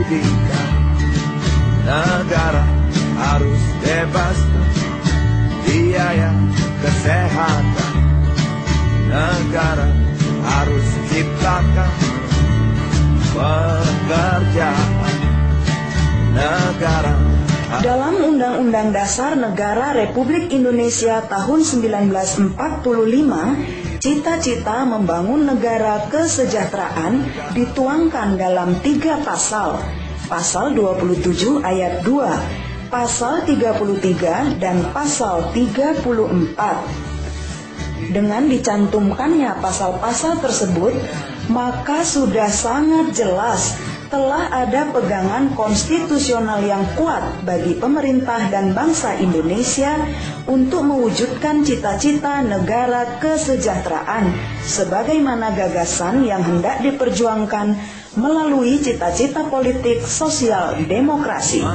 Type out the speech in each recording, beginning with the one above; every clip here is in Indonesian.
pendidikan. Negara harus bebaskan biaya kesehatan. Negara harus ciptakan pekerjaan. Negara. Dalam Undang-Undang Dasar Negara Republik Indonesia tahun 1945, cita-cita membangun negara kesejahteraan dituangkan dalam 3 pasal. Pasal 27 ayat 2, pasal 33 dan pasal 34. Dengan dicantumkannya pasal-pasal tersebut, maka sudah sangat jelas telah ada pegangan konstitusional yang kuat bagi pemerintah dan bangsa Indonesia untuk mewujudkan cita-cita negara kesejahteraan sebagaimana gagasan yang hendak diperjuangkan melalui cita-cita politik sosial demokrasi.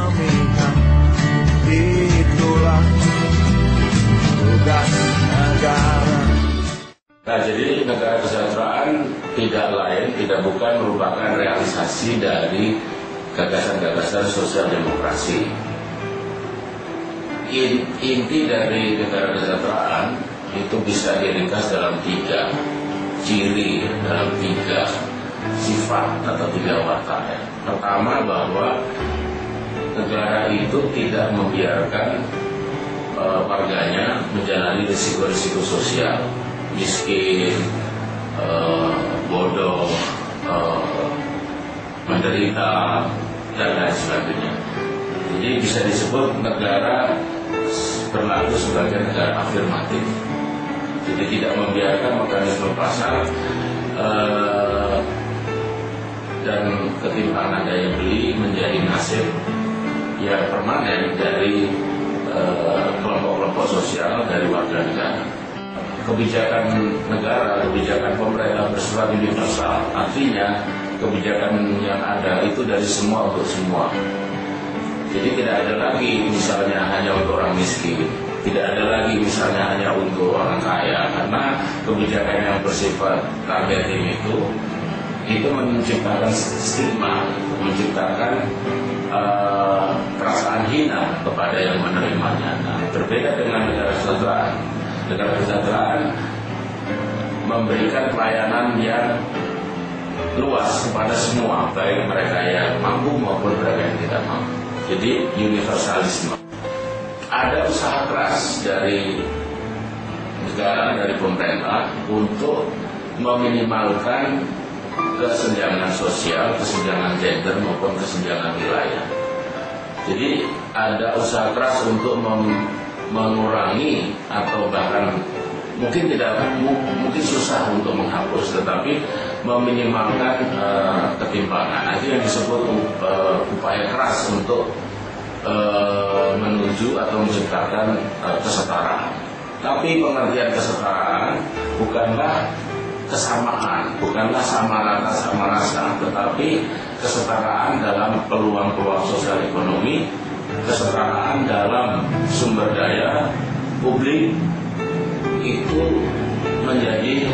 Itulah tugas negara. Nah, jadi negara kesejahteraan tidak bukan merupakan realisasi dari gagasan-gagasan sosial demokrasi. Inti dari negara kesejahteraan itu bisa diringkas dalam 3 ciri, dalam 3 sifat atau 3 watak. Pertama, bahwa negara itu tidak membiarkan warganya menjalani risiko-risiko sosial, miskin, bodoh, menderita, dan lain sebagainya. Jadi bisa disebut negara berlaku sebagai negara afirmatif. Jadi tidak membiarkan mekanisme pasar dan ketimpangan daya beli menjadi nasib yang permanen dari kelompok-kelompok sosial dari warga negara. Kebijakan negara, kebijakan pemerintah bersifat universal, artinya kebijakan yang ada itu dari semua untuk semua. Jadi tidak ada lagi misalnya hanya untuk orang miskin, tidak ada lagi misalnya hanya untuk orang kaya, karena kebijakan yang bersifat targeting itu menciptakan stigma, menciptakan perasaan hina kepada yang menerimanya. Nah, berbeda dengan negara kesejahteraan. Negara kesejahteraan memberikan pelayanan yang luas kepada semua, baik mereka yang mampu maupun mereka yang tidak mampu. Jadi universalisme. Ada usaha keras dari negara, dari pemerintah untuk meminimalkan kesenjangan sosial, kesenjangan gender maupun kesenjangan wilayah. Jadi ada usaha keras untuk mengurangi atau bahkan mungkin susah untuk menghapus, tetapi meminimalkan ketimpangan. Itu yang disebut upaya keras untuk menuju atau menciptakan kesetaraan. Tapi pengertian kesetaraan bukanlah kesamaan, bukanlah sama rasa, tetapi kesetaraan dalam peluang-peluang sosial ekonomi, kesetaraan dalam sumber daya publik, itu menjadi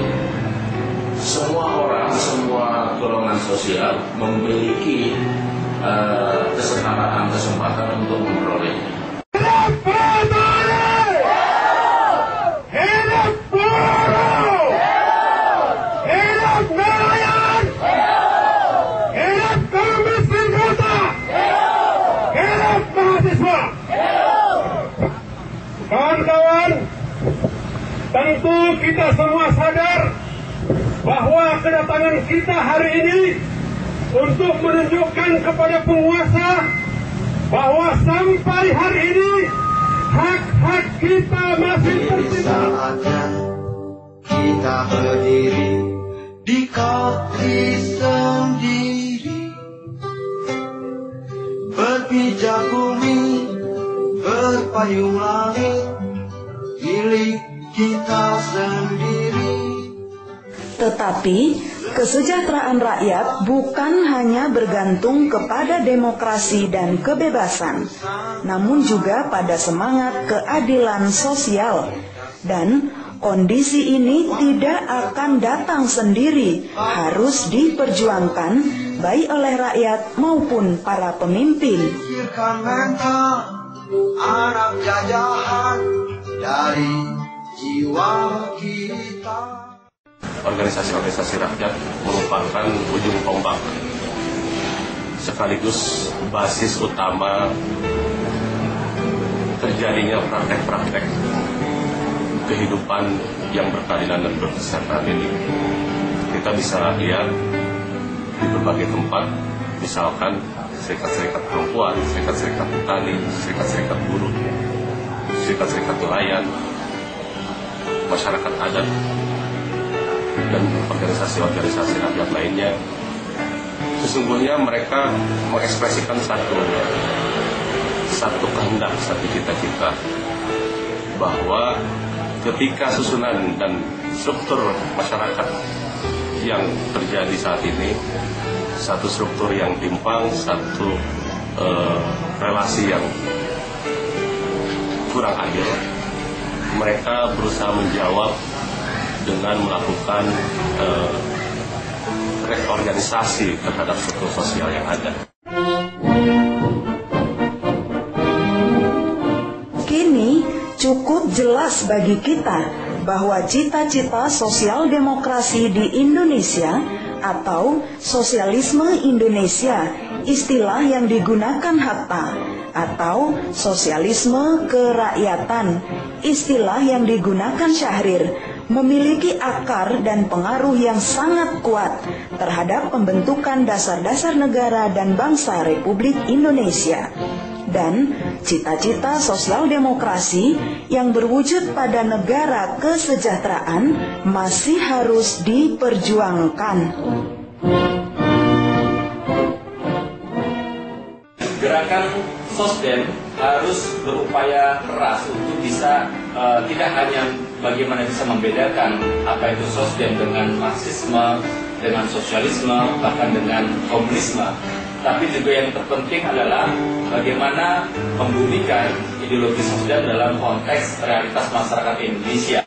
semua orang, semua golongan sosial memiliki kesetaraan kesempatan untuk memperolehnya. Kawan-kawan, tentu kita semua sadar bahwa kedatangan kita hari ini untuk menunjukkan kepada penguasa bahwa sampai hari ini hak-hak kita masih tertinggal. Saatnya kita berdiri di kaki sendiri, berpijak bumi, berpayung langit, milik kita sendiri. Tetapi kesejahteraan rakyat bukan hanya bergantung kepada demokrasi dan kebebasan, namun juga pada semangat keadilan sosial. Dan kondisi ini tidak akan datang sendiri, harus diperjuangkan baik oleh rakyat maupun para pemimpin. Pikirkan mental anak jajahan dari jiwa kita. Organisasi-organisasi rakyat merupakan ujung tombak sekaligus basis utama terjadinya praktek-praktek kehidupan yang berkeadilan dan berkesejahteraan ini. Kita bisa lihat di berbagai tempat, misalkan serikat-serikat perempuan, serikat-serikat petani, serikat-serikat buruh, serikat-serikat nelayan, masyarakat adat, dan organisasi-organisasi rakyat lainnya. Sesungguhnya mereka mengekspresikan satu kehendak, satu cita-cita, bahwa ketika susunan dan struktur masyarakat yang terjadi saat ini, satu struktur yang timpang, satu relasi yang kurang adil, mereka berusaha menjawab dengan melakukan reorganisasi terhadap struktur sosial yang ada. Kini cukup jelas bagi kita bahwa cita-cita sosial demokrasi di Indonesia atau sosialisme Indonesia, istilah yang digunakan Hatta, atau sosialisme kerakyatan, istilah yang digunakan Syahrir, memiliki akar dan pengaruh yang sangat kuat terhadap pembentukan dasar-dasar negara dan bangsa Republik Indonesia. Dan cita-cita sosial demokrasi yang berwujud pada negara kesejahteraan masih harus diperjuangkan. Gerakan Sosdem harus berupaya keras untuk bisa tidak hanya bagaimana bisa membedakan apa itu Sosdem dengan Marxisme, dengan sosialisme, bahkan dengan komunisme, tapi juga yang terpenting adalah bagaimana membumikan ideologi Sosdem dalam konteks realitas masyarakat Indonesia.